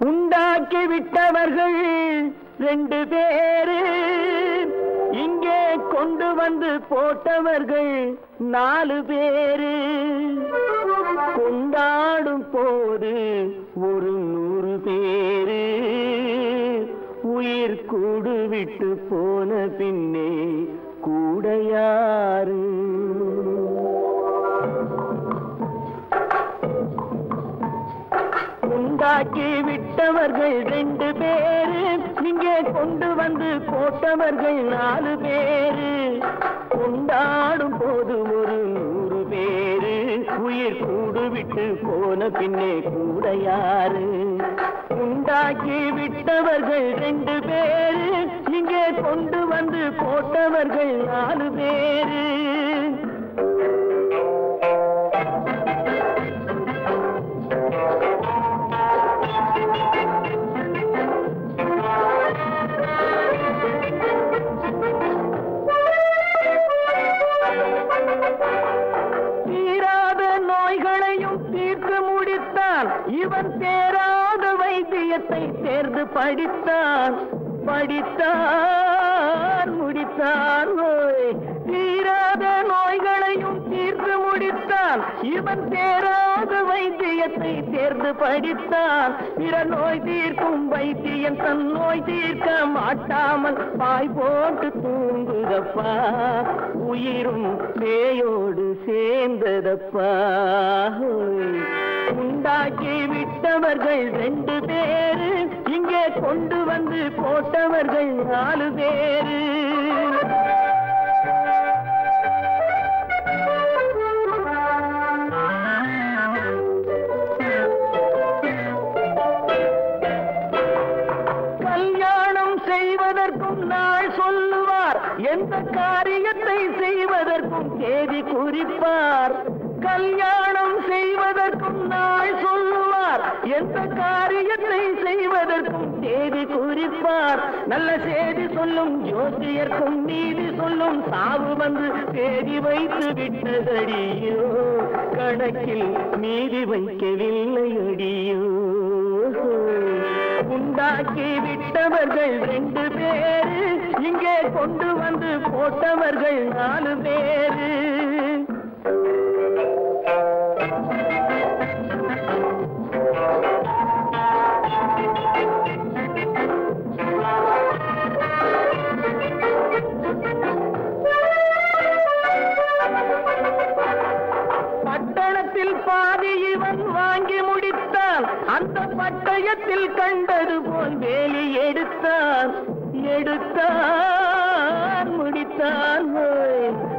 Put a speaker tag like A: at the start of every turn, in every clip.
A: உண்டாக்கி விட்டவர்கள் 2 பேரு, இங்கே கொண்டு வந்து போட்டவர்கள் 4 பேரு. கொண்டாடும் போது ஒரு 100 பேரு, உயிர் கூடு விட்டு போன பின்னே கூட யாரு? உண்டாக்கி விட்டவர்கள் 2 பேரு, இங்கே கொண்டு வந்து போட்டவர்கள் 4 பேரு. கொண்டாடும் போது ஒரு 100 பேரு, உயிர் கூடு விட்டு போன பின்னே கூட யாரு? உண்டாக்கி விட்டவர்கள் 2 பேரு, இங்கே கொண்டு வந்து போட்டவர்கள் 4 பேரு. இவன் தேராத வைத்தியத்தை தேர்ந்து படித்தான், முடித்தான். தீராத நோய்களையும் தீர்த்து முடித்தான். இவன் தேராத வைத்தியத்தை தேர்ந்து படித்தான். பிற நோய் தீர்க்கும் வைத்தியன் தன் நோய் தீர்க்க மாட்டாமல் பாய் போட்டு தூங்குதப்பா, உயிரும் பேயோடு சேர்ந்ததப்பா. உண்டாக்கி விட்டவர்கள் 2 பேரு, இங்கே கொண்டு வந்து போட்டவர்கள் 4 பேரு. கல்யாணம் செய்வதற்கும் நாள் சொல்லுவார், எந்த காரியத்தை செய்வதற்கும் தேதி குறிப்பார். கல்யாணம் செய்வதற்கும் நாள் சொல்லுவார், எந்த காரியத்தை செய்வதற்கும் தேதி குறிப்பார். நல்ல செய்தி சொல்லும் ஜோசியர்க்கும் நீதி சொல்லும் சாவு வந்து தேதி வைத்து விட்டதடியோ, கணக்கில் மீதி வைக்கவில்லை அடியோ. உண்டாக்கி விட்டவர்கள் 2 பேரு, இங்கே கொண்டு வந்து போட்டவர்கள் 4 பேரு. பட்டணத்தில் பாதி இவன் வாங்கி முடித்தான், அந்த பட்டயத்தில் கண்டது போல் வேலி எடுத்தான், முடித்தான்.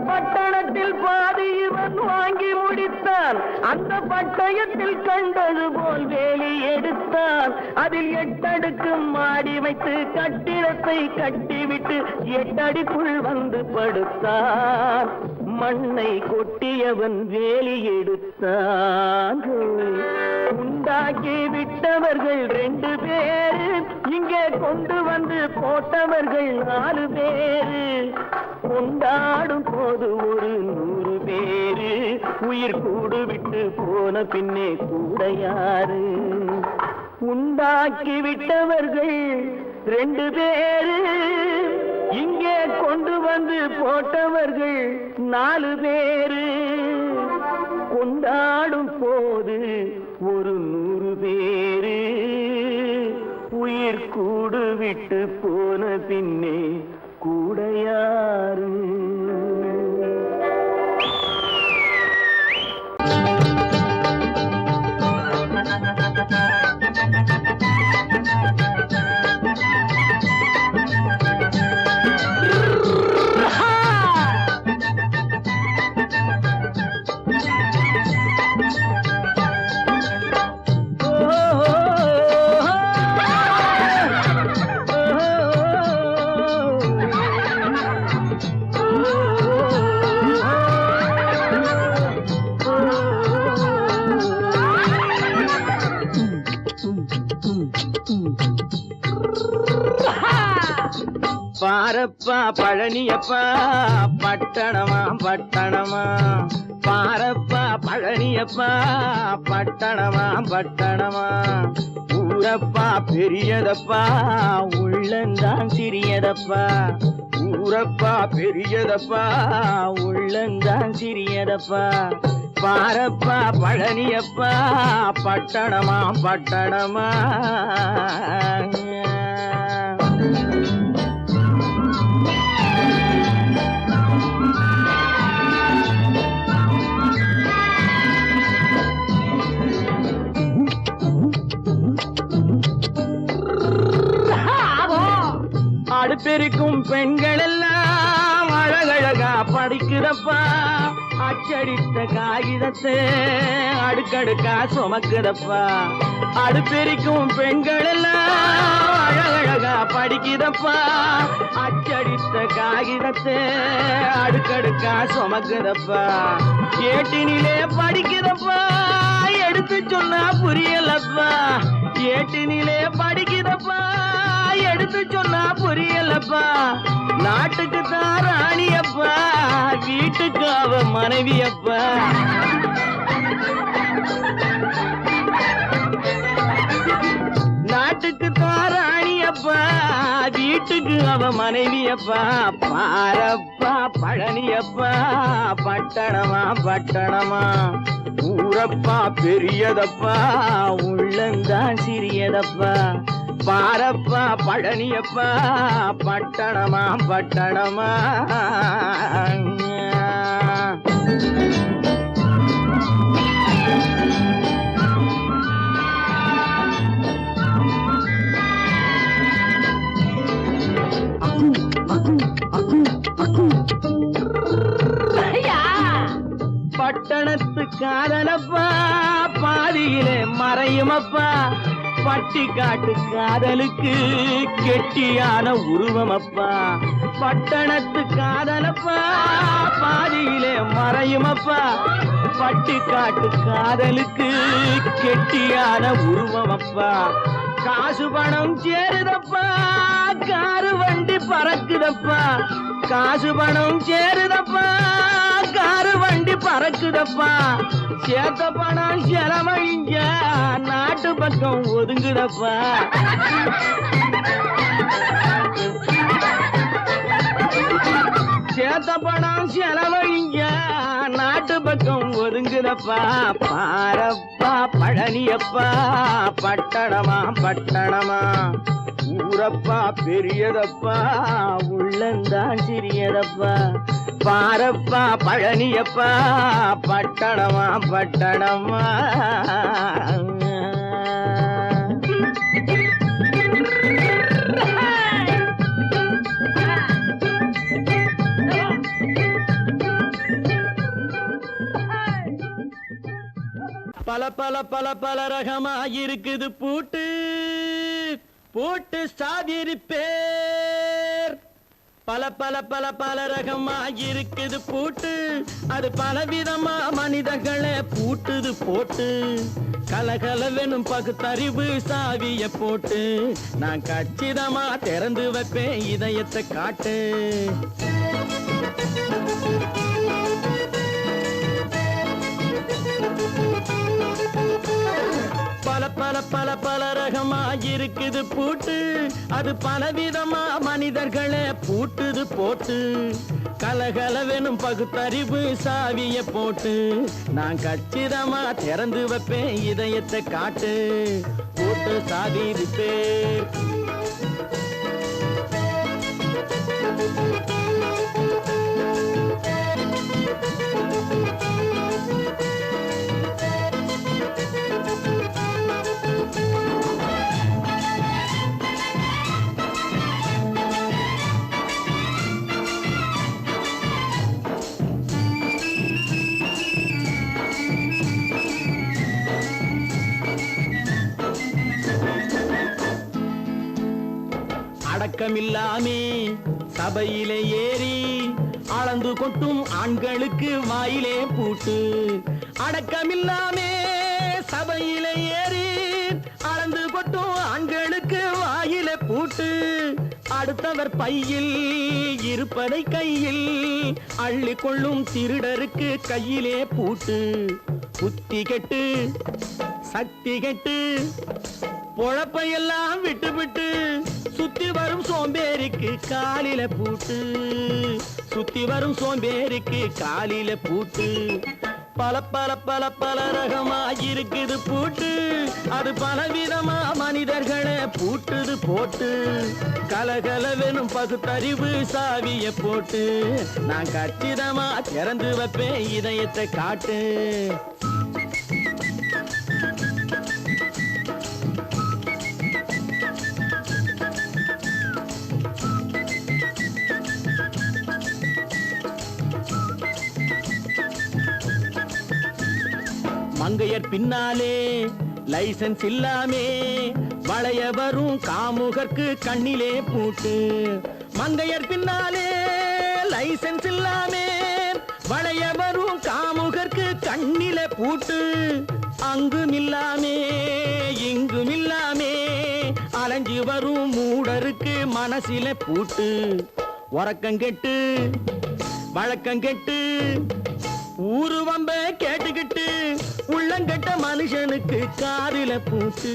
A: பட்டணத்தில் பாதி இவன் வாங்கி முடித்தான், அந்த பட்டயத்தில் கண்டது போல் வேலி எடுத்தான். அதில் 8 அடுக்கு மாடி வைத்து கட்டிடத்தை கட்டிவிட்டு 8 அடிக்குள் வந்து படுத்தான். மண்ணை கொட்டியவன் வேலி எடுத்தான். உண்டாக்கி விட்டவர்கள் 2 பேரு, இங்கே கொண்டு வந்து போட்டவர்கள் 4 பேரு. கொண்டாடும் போது ஒரு 100 பேரு, உயிர் கூடு விட்டு போன பின்னே கூட யாரு? உண்டாக்கி விட்டவர்கள் 2 பேரு, இங்கே கொண்டு வந்து போட்டவர்கள் 4 பேரு. கொண்டாடும் போது ஒரு 100 பேரு, உயிர் கூடு விட்டு போன பின்னே கூட யாரு? பாரப்பா பழனியப்பா பட்டணமா பட்டணமா பாரப்பா பழனியப்பா பட்டணமா பட்டணமா ஊரப்பா பெரியதப்பா உள்ளந்தான் சிறியதப்பா ஊரப்பா பெரியதப்பா உள்ளந்தான் சிறியதப்பா பாரப்பா பழனியப்பா பட்டணமா பட்டணமா அடுப்பெருக்கும் பெண்கள் எல்லாம் அழகழகா படிக்கிறப்பா அச்சடித்த காகிதத்தை அடுக்கடுக்கா சுமக்குதப்பா அடுப்பெருக்கும் பெண்கள் எல்லாம் அழகழகா படிக்கிறப்பா அச்சடித்த காகிதத்தை அடுக்கடுக்கா சுமக்குதப்பா ஏட்டினிலே படிக்கிறப்பா எடுத்து சொன்னா புரியலப்பா ஏட்டினிலே படிக்கிறப்பா எடுத்து சொன்னா புரியலப்பா நாட்டுக்கு தான் ராணியப்பா வீட்டுக்கு அவ மனைவியப்பா நாட்டுக்கு தான் ராணியப்பா வீட்டுக்கு அவ மனைவியப்பா பாரப்பா பழனியப்பா பட்டணமா பட்டணமா ஊரப்பா பெரியதப்பா உள்ளந்தான் சிறியதப்பா பாரப்பா பழனியப்பா பட்டணமா பட்டணமா பட்டணத்து காதலப்பா பாதியிலே மறையுமப்பா பட்டி காட்டு காதலுக்கு கெட்டியான உருவமப்பா பட்டணத்து காதலப்பா பாதியிலே மறையுமப்பா பட்டி காட்டு காதலுக்கு கெட்டியான உருவமப்பா காசு பணம் சேருதப்பா காரு வண்டி பறக்குதப்பா காசு பணம் சேருதப்பா காரு வண்டி பறக்குதப்பா சேத்த பணம் செலவழிங்க நாட்டு பக்கம் ஒதுங்குதப்பா சேத்த பணம் செலவழிங்க நாட்டு பக்கம் ஒதுங்குதப்பா பாரப்பா பழனியப்பா பட்டணமா பட்டணமா ஊரப்பா பெரியதப்பா உள்ளந்தான் சிறியதப்பா பாரப்பா பழனியப்பா பட்டணமா பட்டணமா பல பல பல பல ரகமா இருக்குது பூட்டு பூட்டு சாதிரி பேர் பல பல பல பல ரகமா இருக்குது பூட்டு அது பலவிதமா மனிதர்களை பூட்டுது போட்டு கலகலவெனும் பகுத்தறிவு சாவிய போட்டு நான் கச்சிதமா திறந்து வைப்பேன் இதயத்தை காட்டு பல பல பல பல ரகமா இருக்குது பூட்டு அது பலவிதமா மனிதர்களை பூட்டுது போட்டு கலகலவெனும் பகுத்தறிவு சாவிய போட்டு நான் கச்சிதமா திறந்து வைப்பேன் இதயத்தை காட்டு போட்டு சாதிது பேர் அடக்கமில்லாமே சபையிலே ஏறி அளந்து கொட்டும் ஆண்களுக்கு வாயிலே பூட்டு அடக்கமில்லாமே சபையிலே ஏறி அளந்து கொட்டும் ஆண்களுக்கு வாயிலே பூட்டு அடுத்தவர் பையில் இருப்பதை கையில் அள்ளி கொள்ளும் திருடருக்கு கையிலே பூட்டு. புத்தி கெட்டு சக்தி கெட்டு பொழப்பையெல்லாம் விட்டு விட்டு சுத்தி வரும் சோம்பேறிக்கு காலில பூட்டு. சுத்தி வரும் சோம்பேறிக்கு காலில பூட்டு. பல பல பல பல ரகமா இருக்குது பூட்டு. அது பலவிதமா மனிதர்களை பூட்டுது போட்டு. கலகலவெனும் பகுத்தறிவு சாவிய போட்டு நான் கச்சிதமா திறந்து வைப்பேன் இதயத்தை காட்டு. மங்கையர் பின்னாலே லைசன்ஸ் இல்லாமே வளைய வரும் காமுகர்க்கு கண்ணிலே பூட்டு. மங்கையர் பின்னாலே லைசன்ஸ் இல்லாமே வளைய வரும் காமுகர்க்கு கண்ணிலே பூட்டு. அங்கும் இல்லாமே இங்கும் இல்லாமே அலைஞ்சு வரும் மூடருக்கு மனசில பூட்டு. உறக்கங்கெட்டு வழக்கங்கெட்டு ஊரு வம்ப கேட்டுக்கிட்டு உள்ளங்கட்ட மனுஷனுக்கு காதில பூட்டு.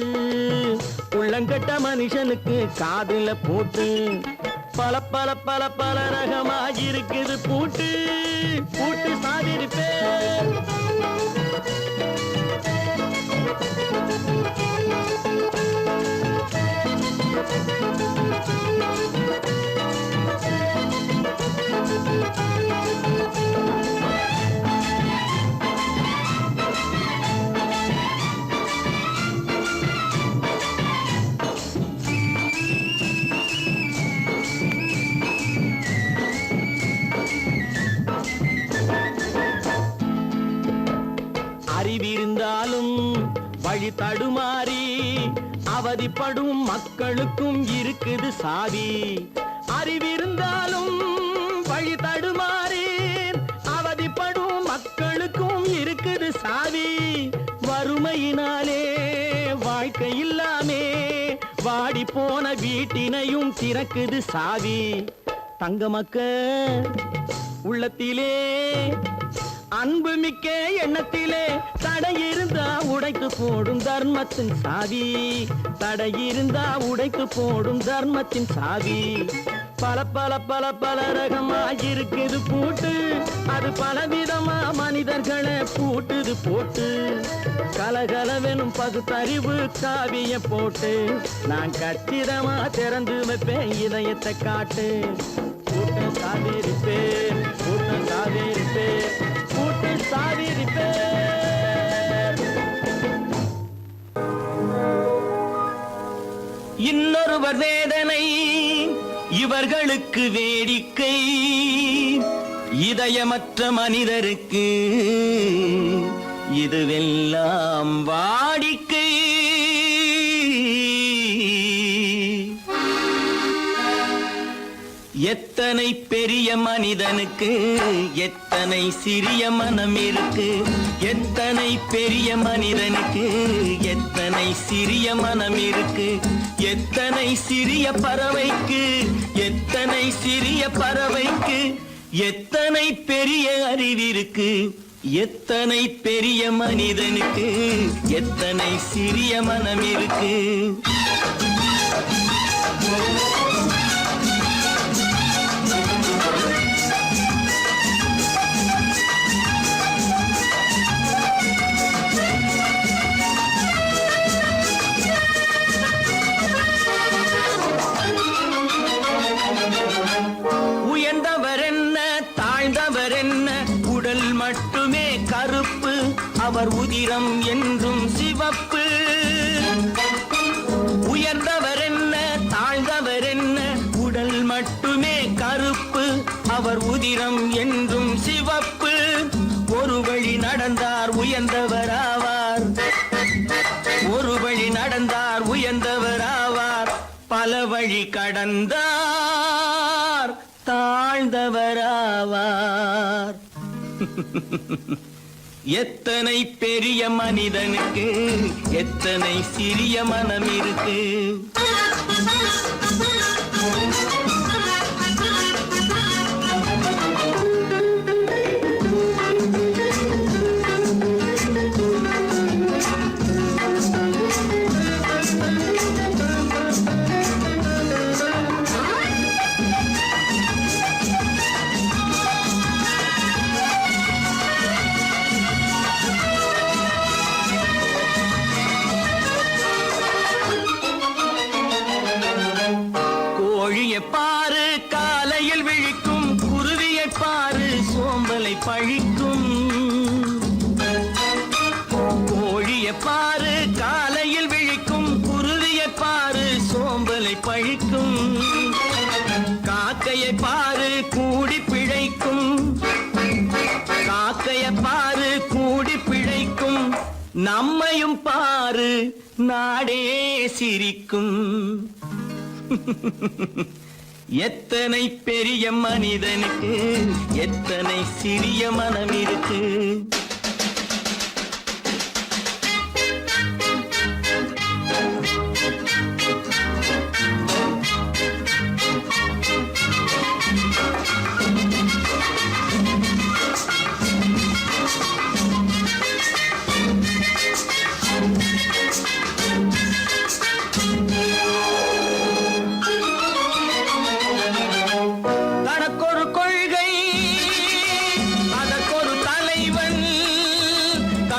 A: உள்ளங்கட்ட மனுஷனுக்கு காதில பூட்டு. பல பல பல பல ரகமா இருக்குது பூட்டு. பூட்டு சாதிருப்பே அறிவிருந்தாலும் வழி தடுமாறி அவதிப்படும் மக்களுக்கும் இருக்குது சாவி. அறிவிருந்தாலும் வழி தடுமாறி அவதிப்படும் மக்களுக்கும் இருக்குது சாவி. வறுமையினாலே வாழ்க்கை இல்லாமே வாடி போன வீட்டினையும் திறக்குது சாவி. தங்க மக்க உள்ளத்திலே அன்பு மிக்க எண்ணத்திலே தடையிருந்தா உடைத்து போடும் தர்மத்தின் சாவி. தடையிருந்தா உடைத்து போடும் தர்மத்தின் சாவி. பல பல பல பல ரகமா இருக்குது பூட்டு. அது பலவிதமா மனிதர்களை பூட்டுது போட்டு. கலகலவெனும் பகுத்தறிவு காவிய போட்டு நான் கச்சிதமா திறந்து வைப்பேன் இதயத்தை காட்டு. கூட்டம் சாதிருப்பேன் கூட்டம் சாதிருப்பேன் கூட்டு சாதிருப்பேன். இன்னொருவர் வேதனை இவர்களுக்கு வேடிக்கை. இதயமற்ற மனிதருக்கு இதுவெல்லாம் வாடிக்கை. எத்தனை பெரிய மனிதனுக்கு எத்தனை சிறிய மனம் இருக்கு. எத்தனை பெரிய மனிதனுக்கு எத்தனை சிறிய மனம் இருக்கு. எத்தனை சிறிய பறவைக்கு எத்தனை சிறிய பறவைக்கு எத்தனை பெரிய அறிவிருக்கு. எத்தனை பெரிய மனிதனுக்கு எத்தனை சிறிய மனம் இருக்கு. மட்டுமே கருப்பு அவர் உதிரம் என்றும் சிவப்பு. உயர்ந்தவர் என்ன தாழ்ந்தவர் என்ன உடல் மட்டுமே கருப்பு அவர் உதிரம் என்றும் சிவப்பு. ஒரு வழி நடந்தார் உயர்ந்தவராவார். ஒரு வழி நடந்தார் உயர்ந்தவராவார். பல வழி கடந்தார் தாழ்ந்தவராவார். எத்தனை பெரிய மனிதனுக்கு எத்தனை சிறிய மனம் இருக்கு. கிளிய பாரு காலையில் விழிக்கும், குருவிய பாரு சோம்பலை பழிக்கும், காக்கையை பாரு கூடி பிழைக்கும், காக்கைய பாரு கூடி பிழைக்கும், நம்மையும் பாரு நாடே சிரிக்கும். எத்தனை பெரிய மனிதனுக்கு எத்தனை சிறிய மனம் இருக்கு.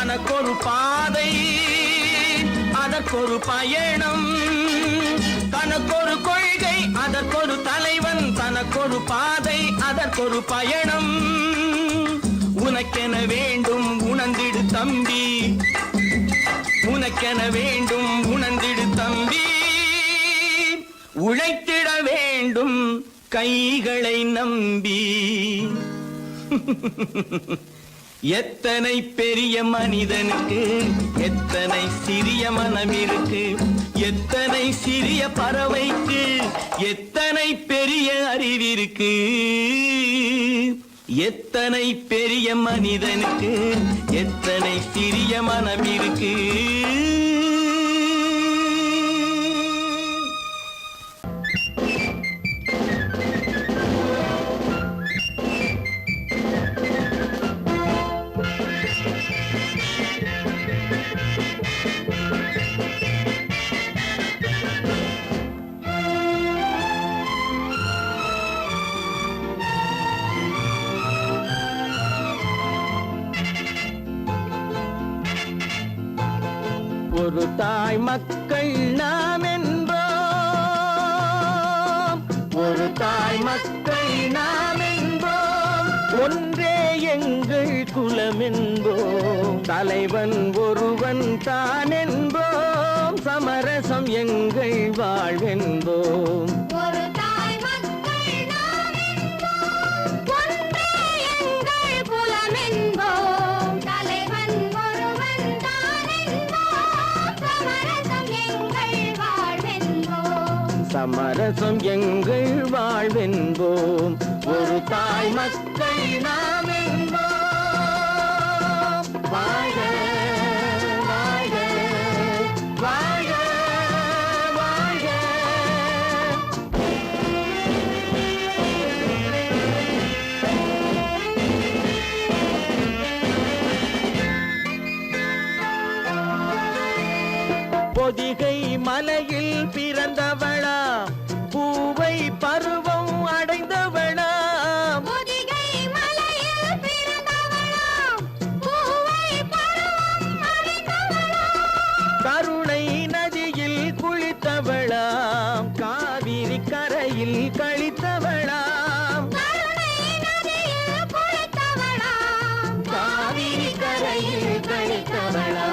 A: தனக்கொரு பாதை அதற்கொரு பயணம், தனக்கொரு கொள்கை அதற்கொரு தலைவன், தனக்கொரு பாதை அதற்கொரு பயணம். உனக்கென வேண்டும் உணர்ந்திடு தம்பி, உனக்கென வேண்டும் உணர்ந்திடு தம்பி, உழைத்திட வேண்டும் கைகளை நம்பி. எத்தனை பெரிய மனிதனுக்கு எத்தனை சிறிய மனம் இருக்கு, எத்தனை சிறிய பறவைக்கு எத்தனை பெரிய அறிவிருக்கு. எத்தனை பெரிய மனிதனுக்கு எத்தனை சிறிய மனம் இருக்கு. ஒரு தாய் மக்கள் நாம் என்போம், ஒரு தாய் மக்கள் நாம் என்போம், ஒன்றே எங்கள் குலம் என்போம், தலைவன் ஒருவன் தான் என்போம், சமரசம் எங்கள் வாழ்வென்போம். சமரசம் எங்கள் வாழ்வென்போம், ஒரு தாய் மக்கள் நாம் என்போம். வாழ்க வாழ்க வாழ்க வாழ்க. பொதிகை மலையில் பிறந்தவளா, பூவை பருவம் அடைந்தவளா,
B: பொதிகை மலையில் பிறந்தவளா, பூவை பருவம் அடைந்தவளா,
A: கருணை நதியில் குளித்தவளா, காவிரி கரையில் கழித்தவளா,
B: கருணை நதியில் குளித்தவளா,
A: காவிரி கரையில் கழித்தவளா.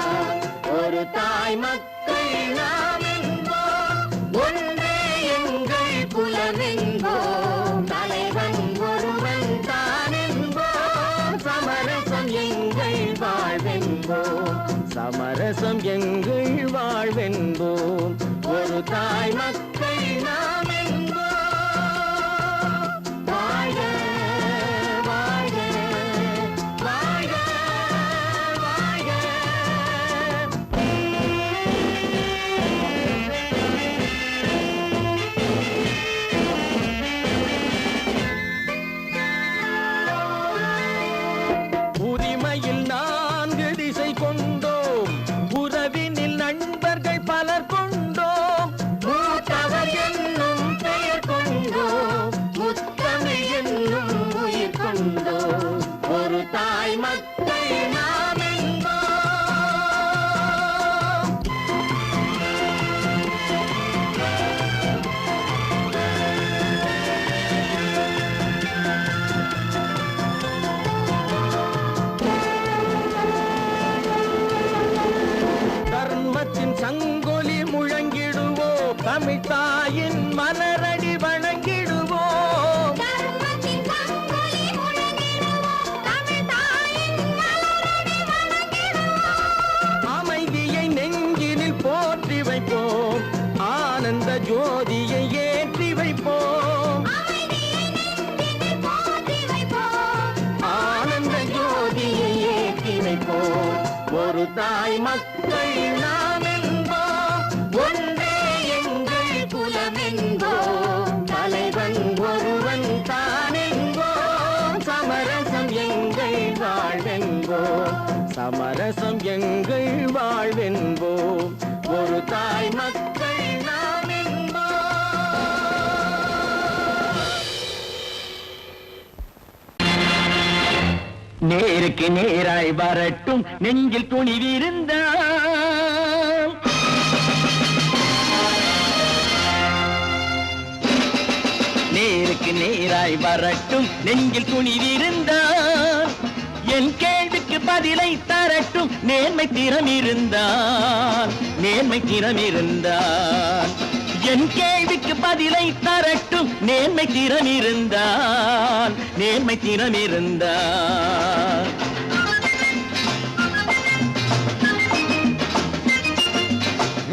A: ஒரு தாய் மக்கள் நாம் என்போம், ஒன்றே எங்கள் குலம் என்போம், தலைவன் ஒருவன் தான் என்போம், சமரசம் எங்கள் வாழ்வென்போம், சமரசம் எங்கள் வாழ்வென்போம், ஒரு தாய் மக்கள் நாம் என்போம். வாழ்க வாழ்க வாழ்க வாழ்க. உரிமையில் 4 திசை கொண்டோம், உறவினில் நண்பர்கள் பலர் கொண்டோம், மூத்தவர் என்னும் பெயர் கொண்டோம், முத்தமிழ் என்னும் உயிர் கொண்டோம், ஒரு தாய் மக்கள் நாம் என்போம். தமிழ் தாயின் மலரடி வணங்கிடுவோம்.
B: தர்மத்தின் சங்கொலி முழங்கிடுவோம். தமிழ் தாயின் மலரடி வணங்கிடுவோம்.
A: அமைதியை நெஞ்சினில் போற்றி வைப்போம். ஆனந்த ஜோதியை ஏற்றி வைப்போம்.
B: அமைதியை நெஞ்சினில் போற்றி வைப்போம்.
A: ஆனந்த ஜோதியை ஏற்றி வைப்போம். ஒரு தாய் மக்கள் நாம் என்போம். ஒன்றே எங்கள் குலம் என்போம். தலைவன் ஒருவன் தான் என்போம். சமரசம் எங்கள் வாழ்வென்போம். சமரசம் எங்கள் வாழ்வென்போம். ஒரு தாய் மக்கள் நாம் என்போம். நேருக்கு நேராய் வரட்டும் நெஞ்சில் துணிவிருந்தால். நேருக்கு நேராய் வரட்டும் நெஞ்சில் துணிவிருந்தால். என் கேள்விக்கு பதிலை தரட்டும் நேர்மை திறம் இருந்தால். நேர்மை திறம் இருந்தால் என் கேள்விக்கு பதிலை தரட்டும் நேர்மை திறம் இருந்தால். நேர்மை திறம் இருந்தால்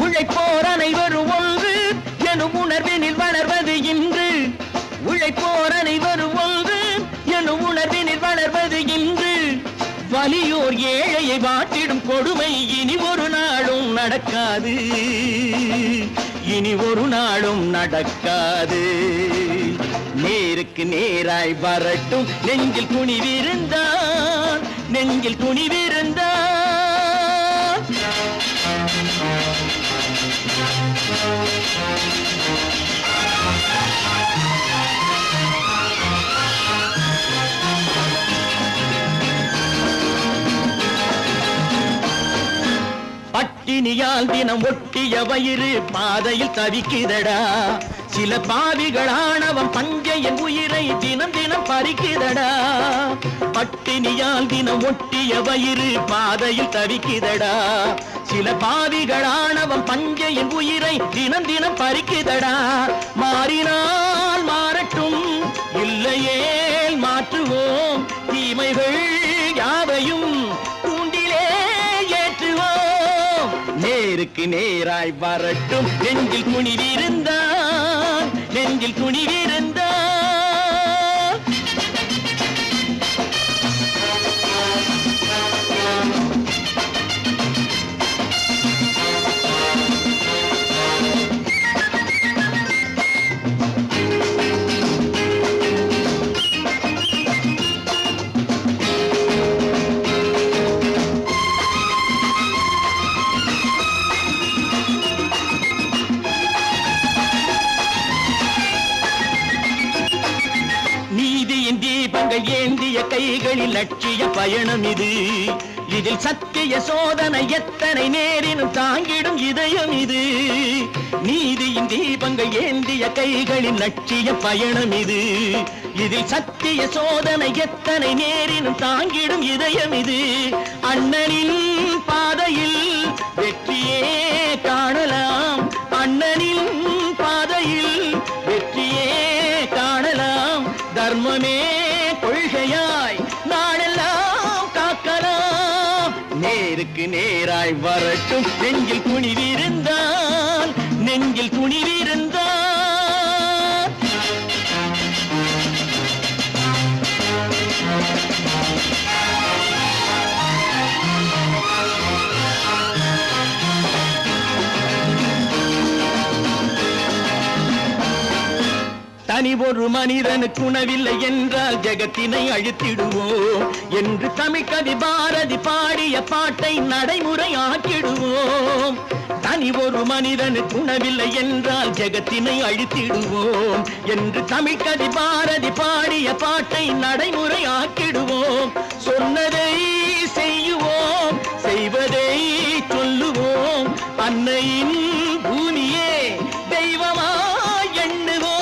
A: உழைப்போர் அனைவரும் ஒன்று எனும் உணர்வினில் வளர்வது இன்று. உழைப்போர் அனைவரும் ஒன்று எனும் உணர்வினில் வளர்வது இன்று. வலியோர் ஏழையை வாட்டிடும் கொடுமை இனி ஒரு நாளும் நடக்காது. இனி ஒரு நாளும் நடக்காது. நேருக்கு நேராய் வரட்டும் நெஞ்சில் துணிவிருந்தால். நெஞ்சில் துணிவிருந்தால் பட்டினியால் தினம் ஒட்டிய வயிறு பாதையில் தவிக்குதடா. சில பாவிகள் ஆணவம் பஞ்சையின் உயிரை தினம் தினம் பறிக்குதடா. பட்டினியால் தினம் ஒட்டிய வயிறு பாதையில் தவிக்குதடா. சில பாவிகள் ஆணவம் பஞ்சையின் உயிரை தினம் தினம் பறிக்குதடா. மாறினால் மாறட்டும் இல்லையே மாற்றுவோம். தீமைகள் யாவையும் தூண்டிலே ஏற்றுவோம். நேருக்கு நேராய் வரட்டும் நெஞ்சில் துணிவிருந்தால். நெஞ்சில் துணிவிருந்தால் தீபங்கள் ஏந்திய கைகளில் லட்சிய பயணம் இது. இதில் சத்திய சோதனை எத்தனை நேரினும் தாங்கிடும் இதயம் இது. நீதியின் தீபங்கள் ஏந்திய கைகளில் லட்சிய பயணம் இது. இதில் சத்திய சோதனை எத்தனை நேரினும் தாங்கிடும் இதயம் இது. அண்ணனின் பாதையில் வெற்றியே காணலாம். அண்ணனின் பாதையில் வெற்றியே காணலாம். தர்மமே கொள்கையாய் நாளெல்லாம் காக்கலாம். நேருக்கு நேராய் வரட்டும் நெஞ்சில் துணிவிருந்தால். நெஞ்சில் துணிவிருந்தால் தனி ஒரு மனிதனுக்கு உணவில்லை என்றால் ஜெகத்தினை அழித்திடுவோம் என்று தமிழ்கவி பாரதி பாடிய பாட்டை நடைமுறையாக்கிடுவோம். தனி ஒரு மனிதனுக்கு உணவில்லை என்றால் ஜெகத்தினை அழித்திடுவோம் என்று தமிழ்கவி பாரதி பாடிய பாட்டை நடைமுறையாக்கிடுவோம். சொன்னதை செய்யுவோம், செய்வதை சொல்லுவோம். அன்னையின் பூமியே தெய்வமா எண்ணுவோம்.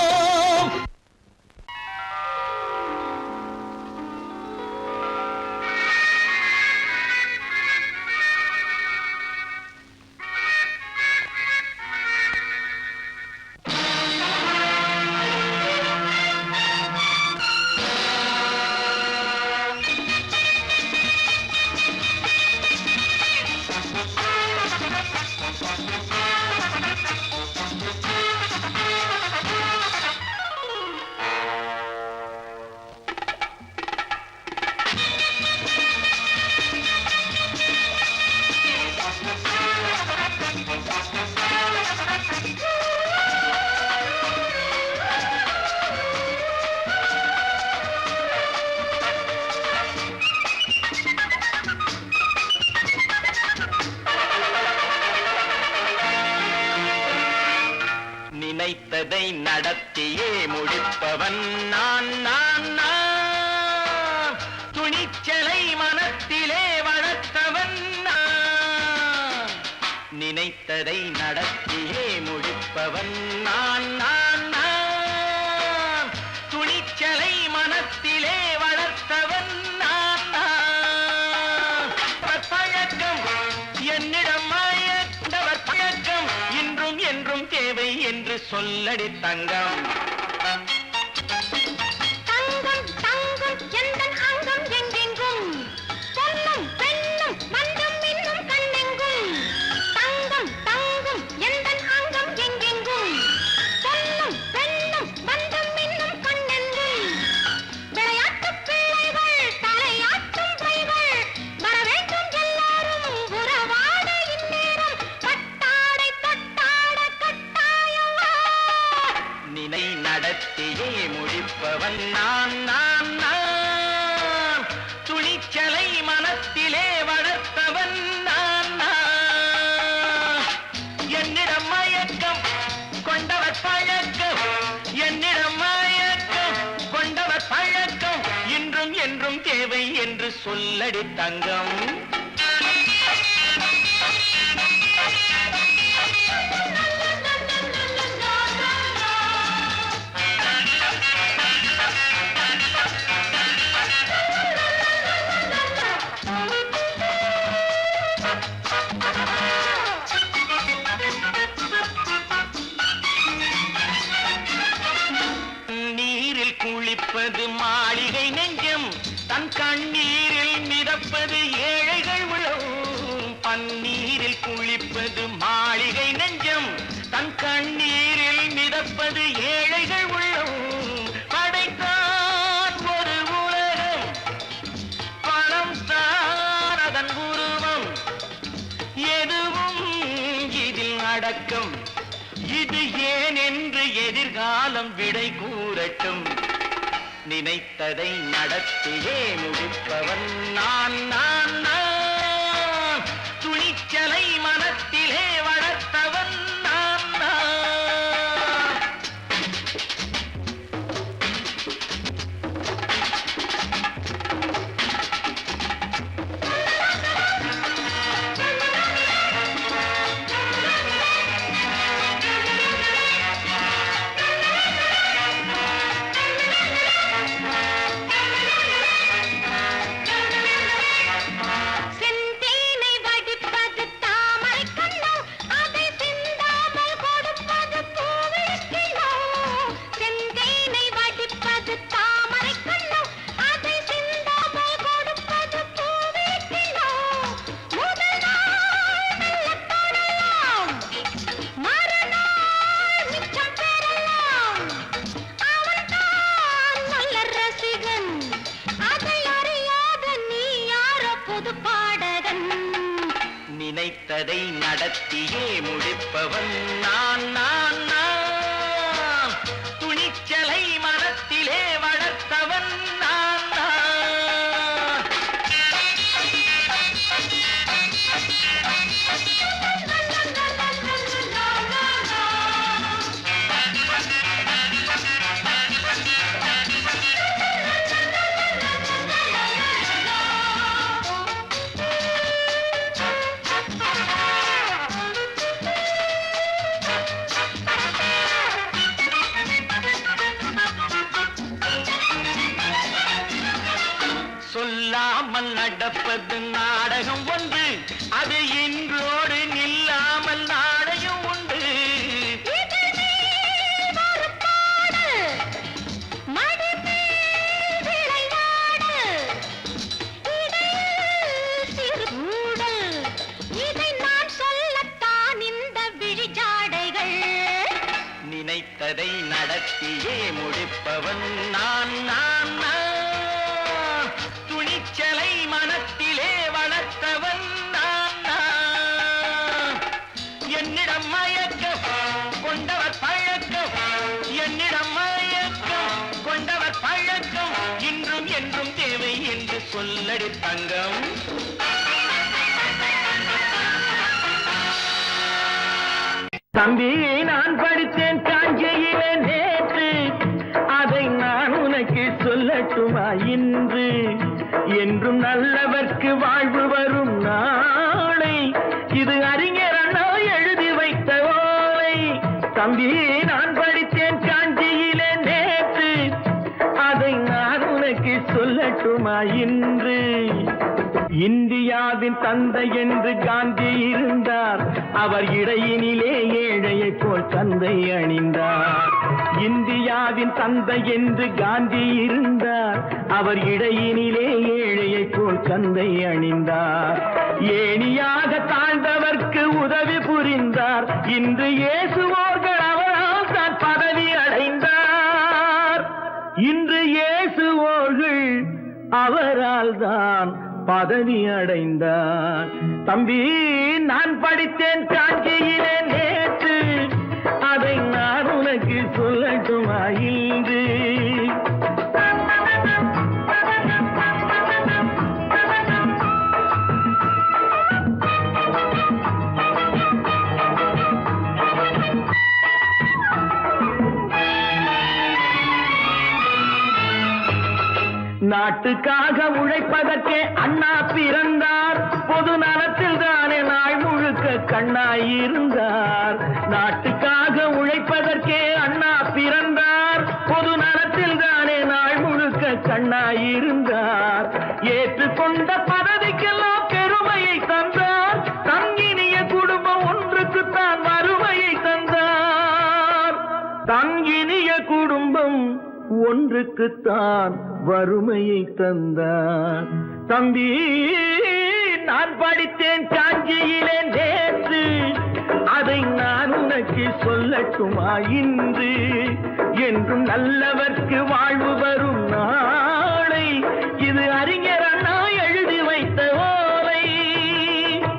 A: நடத்தியே முடிப்பவன் நான் நான் நான் துணிச்சலை மனத்திலே வளர்த்தவன் நான் நினைத்ததை நடத்தியே முடிப்பவன் நான் நான் நான் துணிச்சலை மனத்திலே வளர்த்தவன் நான் நான் பழக்கம் என்னிடம் மாயவர் பழக்கம் இன்றும் என்றும் தேவை என்று சொல்லடி தங்கம்
B: தங்கம் தங்கம் எந்தன் அங்கம் எங்கெங்கும் பொன்னும் பெண்ணும் மன்றும் இன்னும் கண்ணெங்கும் தங்கம் தங்கம் எந்தன் அங்கம் எங்கெங்கும் பொன்னும் பெண்ணும் மன்றும் இன்னும் கண்ணெங்கும் விளையாட்டு பிள்ளைகள் தலையாட்டும் பைகள் வர வேண்டும் எல்லாரும் உறவாட இந்நேரம் பட்டாடை தொட்டாட கட்டாயவா
A: நினை நடத்தியே முடிப்பவன் நான் நான் நான் துணிச்சலை மனத்திலே வளர்த்தவன் நான் நான் என்னிடம் மயக்கம் கொண்டவர் பழக்கம் என்னிடம் மயக்கம் கொண்டவர் பழக்கம் இன்றும் என்றும் தேவை என்று சொல்லடி தங்கம் நீரில் குளிப்பது மாளிகை நெஞ்சம் தன் கண்ணீரில் மிதப்பது ஏழைகள் உளவும் பன்னீரில் குளிப்பது மாளிகை நெஞ்சம் தன் கண்ணீரில் மிதப்பது ஏழைகள் உள்ளவும் படைத்தான் ஒரு உலகம் பணம் தான் அதன் உருவம் எதுவும் இதில் அடக்கம் இது ஏன் என்று எதிர்காலம் விடை கூறட்டும் நினைத்ததை நடத்தியே முடிப்பவன் நான் நான் நான் துணிச்சலை மனத்திலே வளர்த்தவன் நான் நான்
B: செந்தேனை வடிப்பது தாமரை கண்ணோ அதை சிந்தாமல் கொடுப்பது பூவிழிக்கிழோ செந்தேனை வடிப்பது தாமரை கண்ணோ அதை சிந்தாமல் கொடுப்பது பூவிழிக்கிழோ முதல் நாள் மெல்ல தொடலாம் மறுநாள் மிச்சம் பெறலாம் அவன்தான் நல்ல ரசிகன் அதை அறியாத நீ யாரோ புது பாடகன்
A: நினைத்ததை நடத்தியே முடிப்பவன் நான் நான் நான் துணிச்சலை மனத்திலே வளர்த்தவன் நான் நான் சொல்லாமல் நடப்பது நாடகம் ஒன்று அது இன்றோடு நில்லாமல் நாடகம் உண்டு
B: இதழ் மேல் ஒரு பாடல், மடி மேல் விளையாடு, இடையில் சிறு ஊடல், இதை நான் சொல்லத்தான் இந்த விழிஜாடைகள்
A: நினைத்ததை நடத்தியே முடிப்பவன் நான் நான் நான் துணிச்சலை மனத்திலே வளர்த்தவன் நான் நான் என்னிடம் மயக்கம் கொண்டவர் பழக்கம் என்னிடம் மயக்கம் கொண்டவர் பழக்கம் இன்றும் என்றும் தேவை என்று சொல்லடி தங்கம் தம்பி நான் படித்தேன் காஞ்சியிலே என்றும் நல்லவர்க்கு வாழ்வு வரும் நாளை இது அறிஞர் அண்ணா எழுதி வைத்த ஓலை. தம்பி நான் படித்தேன் காஞ்சியிலே நேற்று, அதை நான் உனக்கு சொல்லட்டுமா இன்று? இந்தியாவின் தந்தை என்று காந்தி இருந்தார், அவர் இடையினிலே ஏழையை போல் தந்தை அணிந்தார். இந்தியாவின் தந்தை என்று காந்தி இருந்தார், அவர் இடையினிலே ஏழையை போல் தந்தை அணிந்தார். ஏணியாக தாழ்ந்தவர்க்கு உதவி புரிந்தார், இன்று இயேசுவோர்கள் அவரால் தான் பதவி அடைந்தார். இன்று இயேசுவோர்கள் அவரால் தான் பதவி அடைந்தார். தம்பி நான் படித்தேன் காஞ்சியிலே நேற்று, அதை நான் உனக்கு சொல்லட்டுமா இன்று? நாட்டுக்காக உழைப்பதற்கே அண்ணா பிறந்தார், பொது நலத்தில் தானே நாள் முழுக்க கண்ணாயிருந்தார். நாட்டுக்காக உழைப்பதற்கே அண்ணா பிறந்தார், பொது நலத்தில் தானே நாள் முழுக்க கண்ணாயிருந்தார். ஏற்றுக்கொண்ட பதவிக்கெல்லாம் பெருமையை தந்தார், தங்கினிய குடும்பம் ஒன்றுக்குத்தான் வறுமையை தந்தார். தங்கினிய குடும்பம் ஒன்றுக்குத்தான் வறுமையை தந்தார். தம்பி நான் படித்தேன் காஞ்சியிலே நேற்று, அதை நான் உனக்கு சொல்லட்டுமா இன்று? என்றும் நல்லவர்க்கு வாழ்வு வரும் நாளை இது அறிஞர் அண்ணா எழுதி வைத்த ஓலை.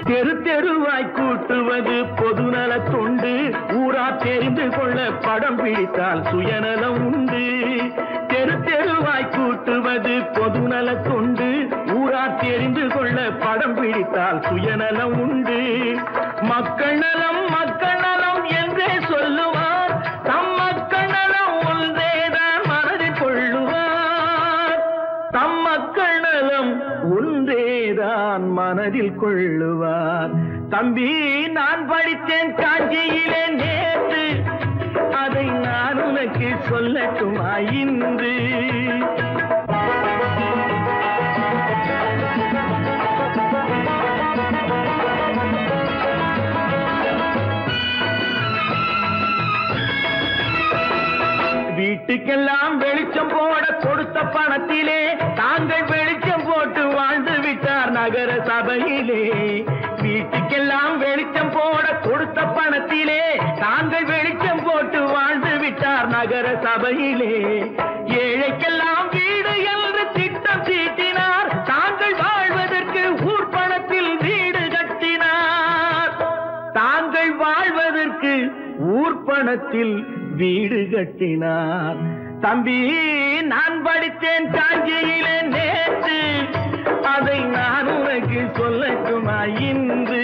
A: தெரு தெருவாய் கூட்டுவது பொதுநல தொண்டு, ஊரா தெரிந்து கொள்ள படம் பிடித்தால் சுயநலம் உண்டு. தெரு தெருவாய் கூட்டுவது பொதுநல தொண்டு, ஊரா தெரிந்து கொள்ள படம் பிடித்தால் சுயநலம் உண்டு. மக்கள் நலம் மக்கள் நலம் என்றே சொல்லுவார், தம் மக்கள் நலம் ஒன்றேதான் மனதில் கொள்ளுவார். தம் மக்கள் நலம் ஒன்றேதான் மனதில் கொள்ளுவார். தம்பி நான் படித்தேன் காஞ்சியிலே நேற்று, அதை நான் உனக்கு சொல்லட்டுமா இன்று? வீட்டுக்கெல்லாம் வெளிச்சம் போட கொடுத்த பணத்திலே தாங்கள் வெளிச்சம் போட்டு வாழ்ந்து விட்டார் நகர சபையிலே. வீட்டுக்கெல்லாம் வெளிச்சம் போட கொடுத்த பணத்திலே தாங்கள் வெளிச்சம் போட்டு வாழ்ந்து விட்டார் நகர சபையிலே. ஏழைக்கெல்லாம் வீடு என்று திட்டம் தீட்டினார், தாங்கள் வாழ்வதற்கு ஊர் பணத்தில் வீடு கட்டினார். தாங்கள் வாழ்வதற்கு ஊர் பணத்தில் வீடு கட்டினார். தம்பி நான் படித்தேன் காஞ்சியிலே நேற்று, அதை நான் உனக்கு சொல்லட்டுமா இன்று?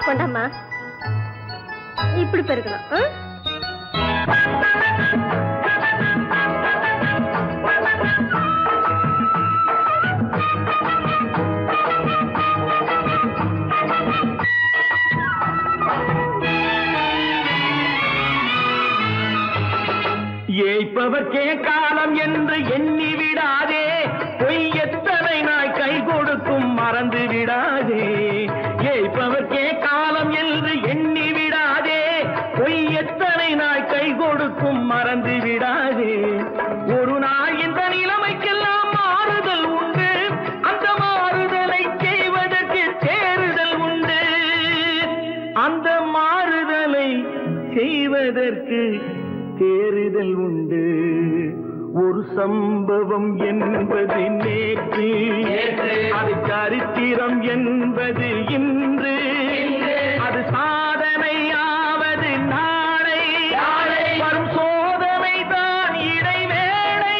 B: கொண்டாமா இப்படி பெருக்கலாம்.
A: ஏய்ப்பவர்க்கே காலம் என்று எண்ணி விடாதே, பொய் எத்தனை நாய் கை கொடுக்கும் மறந்து விடாதே. ஏய்ப்பவர்க்கே காலம் என்று எண்ணி விடாதே, பொய் எத்தனை நாய் கை கொடுக்கும் மறந்து விடாதே. ஒரு நாள் இந்த நிலைமைக்கெல்லாம் மாறுதல் உண்டு, அந்த மாறுதலை செய்வதற்கு தேறுதல் உண்டு. அந்த மாறுதலை செய்வதற்கு தேறுதல் உண்டு. ஒரு சம்பவம் என்பது நேற்று, அது சரித்திரம் என்பது இன்று, அது சாதனையாவது நாளை, வரும் சோதனை தான் இடைவேளை.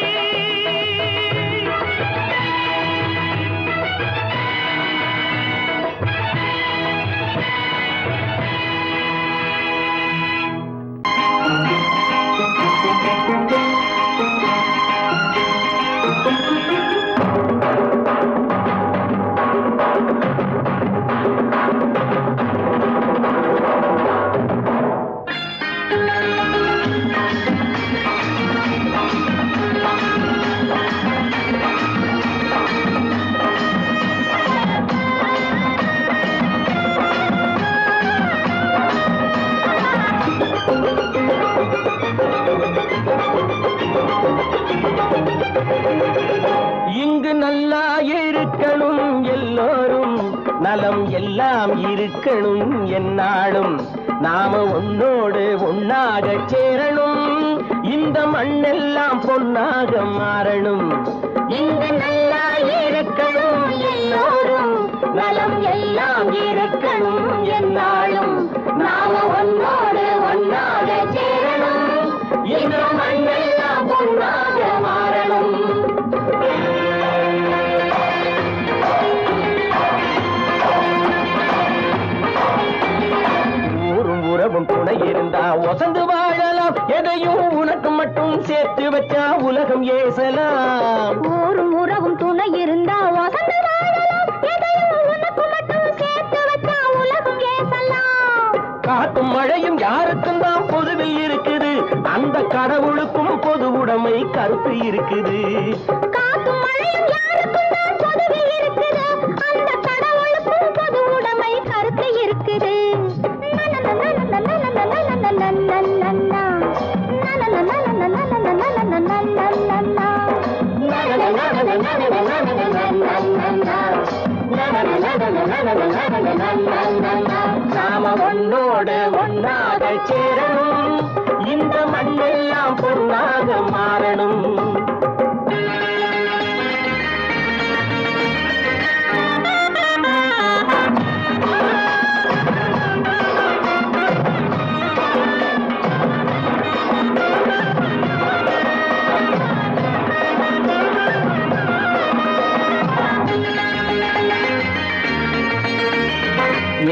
A: நலம் எல்லாம் இருக்கணும் என்னாலும் நாம ஒன்னோடு ஒன்னாக சேரணும் இந்த மண்ணெல்லாம் பொன்னாக மாறணும்
B: இங்கு நல்லா இருக்கணும் எல்லோரும் நலம் எல்லாம் இருக்கணும் என்னாலும் நாம ஒன்னோடு ஒன்னாக சேரணும் இந்த மண்ணெல்லாம் பொன்னாக மாறணும்
A: ஊரும் உறவும் துணை இருந்தா ஒசந்து வாழலாம் எதையும் உனக்கு மட்டும் சேர்த்து வச்சா உலகம் ஏசலாம்
B: ஊரும் உறவும் துணை இருந்தா வசந்து வாழலாம் எதையும் உனக்கு மட்டும் சேர்த்து வச்சா உலகம் ஏசலாம்
A: காத்தும் மழையும் யாருக்கும் தான் பொதுவில் இருக்குது அந்த கடவுளுக்கும் பொது உடைமை கருத்து இருக்குது
B: காத்தும் மழையும் யாருக்கும் தான் பொதுவில் இருக்குது அந்த கடவுளுக்கும் பொது உடைமை கருத்து இருக்குது
A: நாம ஒன்னோடு ஒன்னாக சேரணும் இந்த மண்ணெல்லாம் பொன்னாக மாறணும்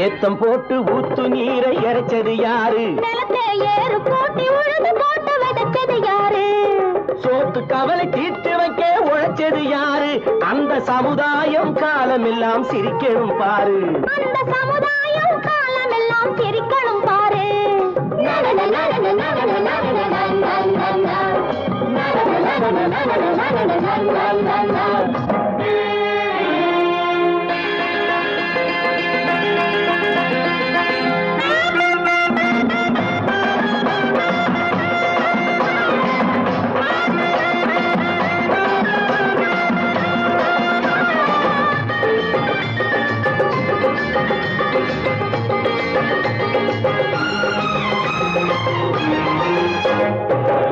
A: ஏத்தம் போட்டு ஊத்து நீரை இறைச்சது யாரு
B: நிலத்தை ஏறு போட்டி உழுது போட்டு விதைச்சது யாரு
A: சோத்து கவலை தீர்த்து வைக்க உழைச்சது யாரு அந்த சமுதாயம் காலமெல்லாம் சிரிக்கணும் பாரு
B: அந்த சமுதாயம் காலமெல்லாம் சிரிக்கணும் பாரு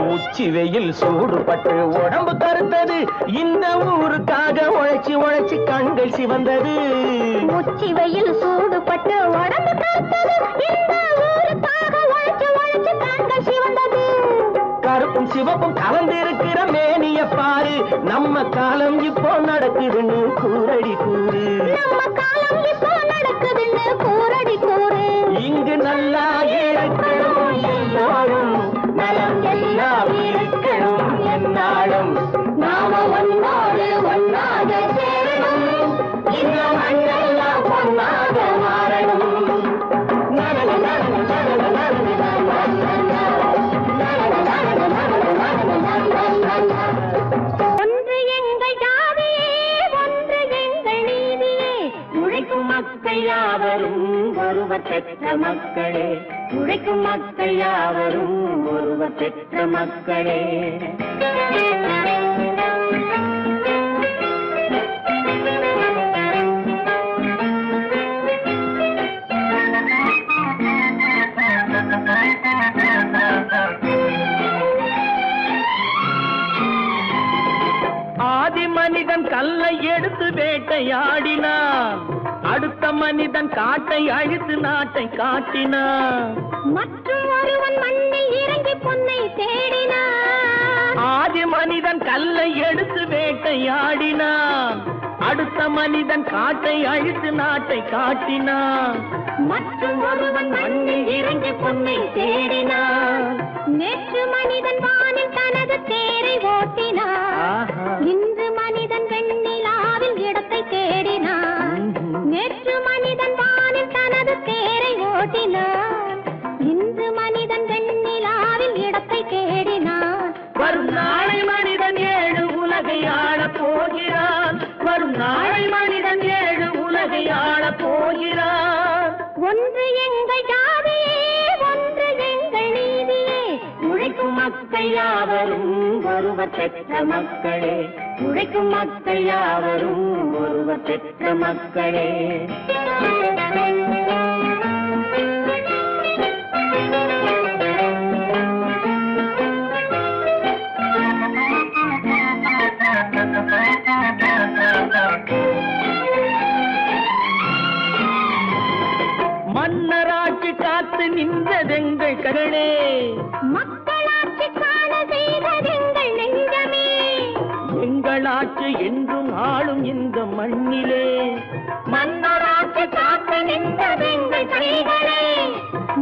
A: உச்சி வெயில் சூடுபட்டு உடம்பு கருத்தது இந்த ஊருக்காக உழைச்சி உழைச்சி கண்கள் சிவந்தது
B: உச்சி வெயில் சூடுபட்டு உடம்பு கருத்தது இந்த ஊருக்காக உழைச்சு உழைச்சு கண்கள் சிவந்தது
A: கருப்பும் சிவப்பும் கலந்திருக்கிற மேனிய பாரு நம்ம காலம் இப்போ நடக்குதுன்னு கூரடி கூறு
B: நம்ம காலம் இப்போ நடக்குதுன்னு கூரடி கூறு
A: இங்கு நல்லா இருக்கணும் எல்லோரும் நலம் எல்லாம் இருக்கணும் என்னாலும்
B: நாம ஒன்னோடு ஒன்னாக சேரணும் இந்த மண்ணெல்லாம் பொன்னாக மாறணும் ஒன்று எங்கள் ஜாதியே ஒன்று எங்கள் நீதியே உழைக்கும் மக்கள் யாவரும் ஒருவர் பெற்ற மக்களே உழைக்கும் மக்கள் யாவரும் ஒருவர் பெற்ற மக்களே
A: ஆதி மனிதன் கல்லை எடுத்து வேட்டையாடினான் அடுத்த மனிதன் காட்டை அழித்து நாட்டை காட்டினான்
B: மற்றும் ஒருவன் மண்ணில் இறங்கி பொன்னை தேடினான்
A: ஆதி மனிதன் கல்லை எடுத்து வேட்டையாடினான் அடுத்த மனிதன் காட்டை அழித்து நாட்டை காட்டினான்
B: மற்றும் ஒருவன் மண்ணில் இறங்கி பொன்னை தேடினான் நேற்று மனிதன் வானில் தனது தேரை ஓட்டினான் இன்று மனிதன் வெண்ணிலாவில் இடத்தை தேடினான் நேற்று மனிதன் வானில் தனது தேரை ஓட்டினான் இன்று மனிதன் வெண்ணிலாவில் இடத்தை தேடினான்
A: வரும் நாளை மனிதன் ஏழு உலகை ஆளப் போகிறான் வரும் நாளை மனிதன் ஏழு உலகை ஆளப் போகிறான்
B: ஒன்று எங்கள் ஜாதியே ஒன்று எங்கள் நீதியே உழைக்கும் மக்கள்
A: மக்கள் யாவரும் ஒருவர் பெற்ற மக்களே, உழைக்கும் மக்கள் யாவரும் ஒருவர் பெற்ற மக்களே. மன்னராட்சி காத்து நின்றதெங்கள் கரணே,
B: மக்களாட்சி காண செய்ததெங்கள் நெஞ்சமே.
A: எங்களாட்சி என்றும் ஆளும் இந்த மண்ணிலே,
B: மன்னராட்சி காத்து நின்றதெங்கள் கைகளே,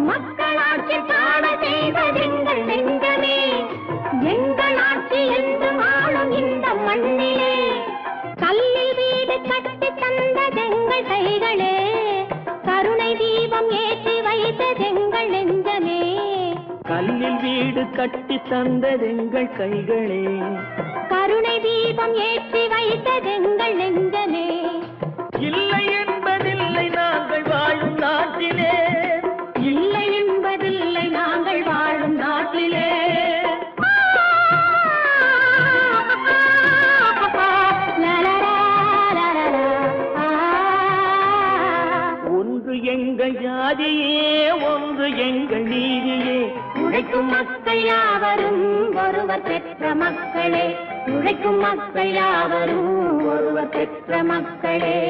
B: மக்களாட்சி காண செய்ததெங்கள் நெஞ்சமே. எங்களாட்சி என்றும் ஆளும் இந்த மண்ணிலே, கல்லில் வீடு கட்டி தந்ததெங்கள் கைகளே, கருணை தீபம் ஏற்றி வைத்ததெங்கள் நெஞ்சமே.
A: கல்லில் வீடு கட்டி தந்ததெங்கள் கைகளே,
B: கருணை தீபம் ஏற்றி வைத்ததெங்கள் நெஞ்சமே.
A: இல்லை என்பதில்லை நாங்கள் வாழும் நாட்டிலே,
B: இல்லை என்பதில்லை நாங்கள் வாழும் நாட்டிலே.
A: ஒன்று எங்கள் ஜாதியே, ஒன்று எங்கள் நீதியே.
B: உழைக்கும் மக்கள் யாவரும் ஒருவர் பெற்ற மக்களே, உழைக்கும் மக்கள் யாவரும் ஒருவர் பெற்ற மக்களே.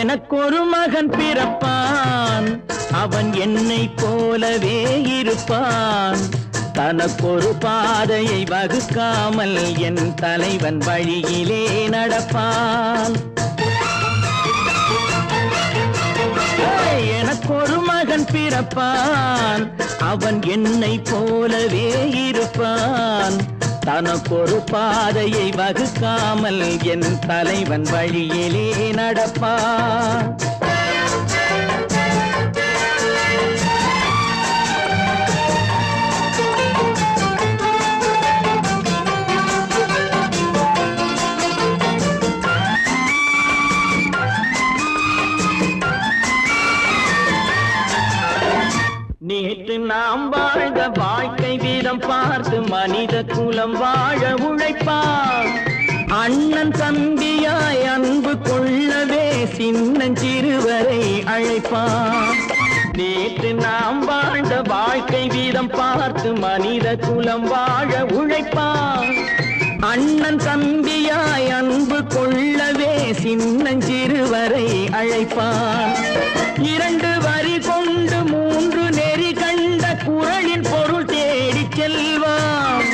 A: எனக்கொரு மகன் பிறப்பான், அவன் என்னை போலவே இருப்பான். தனக்கொரு பாதையை வகுக்காமல் என் தலைவன் வழியிலே நடப்பான். எனக்கொரு மகன் பிறப்பான், அவன் என்னை போலவே இருப்பான். தனக்கொரு பாதையை வகுக்காமல் என் தலைவன் வழியிலே நடப்பான். நேற்று நாம் வாழ்ந்த வாழ்க்கை வீதம் பார்த்து மனித குலம் வாழ உழைப்பான். அண்ணன் தம்பியாய் அன்பு கொள்ளவே சின்னஞ்சிறுவரை அழைப்பான். நேற்று நாம் வாழ்ந்த வாழ்க்கை வீதம் பார்த்து மனித குலம் வாழ உழைப்பான். அண்ணன் தம்பியாய் அன்பு கொள்ளவே சின்னஞ்சிறுவரை அழைப்பான். இரண்டு வரி கொண்டு மூன்று நெறி கண்ட குறளின் பொருள் தேடி செல்வான்.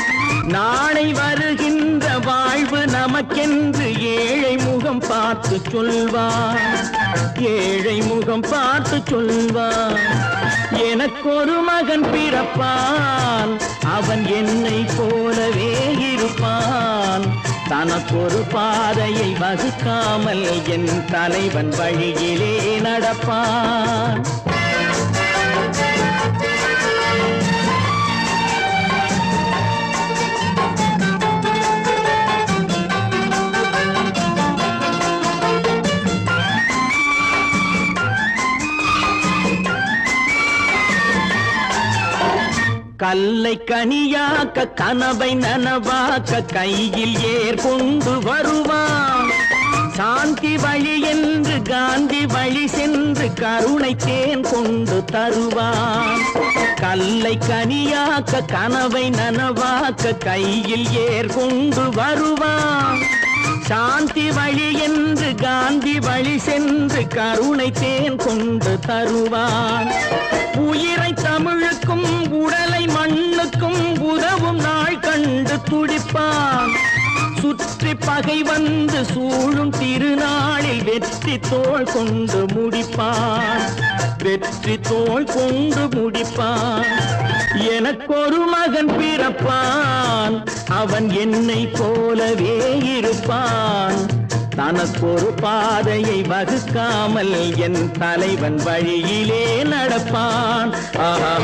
A: நாளை வருகின்ற வாழ்வு நமக்கென்று ஏழை முகம் பார்த்து சொல்வான். ஏழை முகம் பார்த்து சொல்வான். எனக்கொரு மகன் பிறப்பான், அவன் என்னை போலவே இருப்பான். தனக்கொரு பாதையை வகுக்காமல் என் தலைவன் வழியிலே நடப்பான். கல்லை கனியாக்க கனவை நனவாக்க கையில் ஏற்கொண்டு வருவான். சாந்தி வழி என்று காந்தி வழி சென்று கருணை தேன் கொண்டு தருவான். கல்லை கனியாக்க கனவை நனவாக்க கையில் ஏற்கொண்டு வருவான். சாந்தி வழி என்று காந்தி வழி சென்று கருணை தேன் கொண்டு தருவான். உயிரை தமிழுக்கும் உடலை மண்ணுக்கும் உதவும் நாள் கண்டு துடிப்பான்.
C: சுற்றி பகை வந்து சூழும் திருநாளில் வெற்றி தோள் கொண்டு முடிப்பான், வெற்றி தோள் கொண்டு முடிப்பான். எனக்கொரு மகன் பிறப்பான், அவன் என்னை போலவே இருப்பான். தனக்கொரு பாதையை வகுக்காமல் என் தலைவன் வழியிலே நடப்பான். ஆஹா